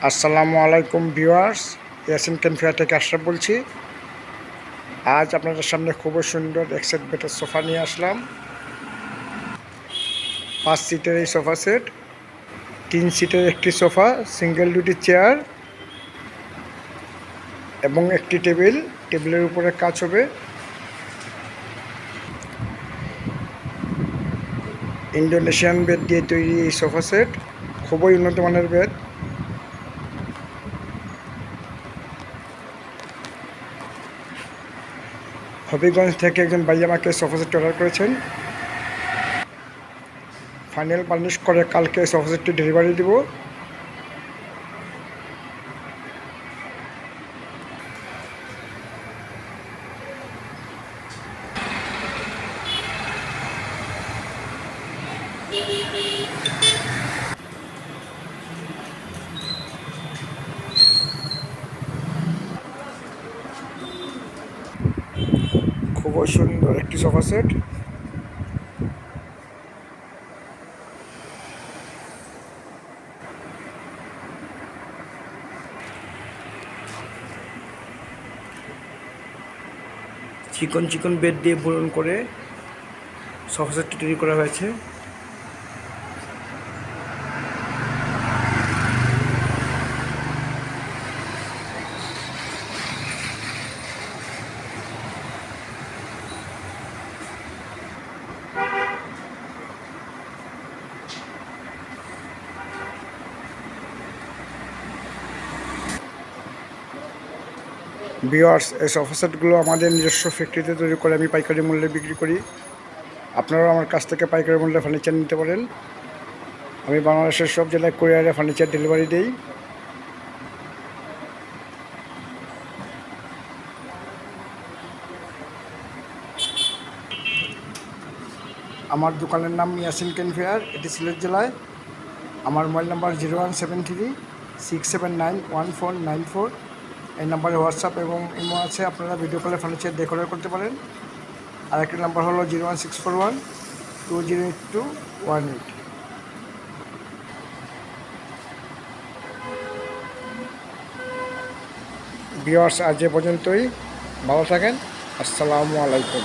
আসসালামু আলাইকুম ভিউয়ার্স, ইয়াসিন ক্যানফেয়ার থেকে আশরাফ বলছি। আজ আপনাদের সামনে খুবই সুন্দর এক সেট বেটার সোফা নিয়ে আসলাম। 5 সিটের এই সোফা সেট, 3 সিটের একটি সোফা, সিঙ্গেল দুটি চেয়ার এবং একটি টেবিল। টেবিলের উপরে কাজ হবে। ইন্দোনেশিয়ান বেড দিয়ে তৈরি এই সোফা সেট, খুবই উন্নত মানের বেড। হবিগঞ্জ থেকে একজন ভাই আমাকে সোফা সেট অর্ডার করেছেন। ফাইনাল পারনিশ করে কালকে সোফা সেটটি ডেলিভারি দিব। খুবই সুন্দর একটি সোফা সেট। চিকন চিকন বেড দিয়ে বুনন করে সোফা সেটটি তৈরি করা হয়েছে। ভিউয়ার্স, এই সোফা সেটগুলো আমাদের নিজস্ব ফ্যাক্টরিতে তৈরি করে আমি পাইকারি মূল্যে বিক্রি করি। আপনারাও আমার কাছ থেকে পাইকারি মূল্যে ফার্নিচার নিতে পারেন। আমি বাংলাদেশের সব জেলায় কুরিয়ারে ফার্নিচার ডেলিভারি দিই। আমার দোকানের নাম ইয়াসিন ক্যানফেয়ার, এটি সিলেট জেলায়। আমার মোবাইল নাম্বার 0173-679-1494। এই নাম্বারে হোয়াটসঅ্যাপ এবং ইমো আছে, আপনারা ভিডিও কলে ফার্নিচার ডেকোরেট করতে পারেন। আর একটি নাম্বার হলো 01641-208218। ভিউয়ার্স, আজ এ পর্যন্তই। ভালো থাকেন। আসসালামু আলাইকুম।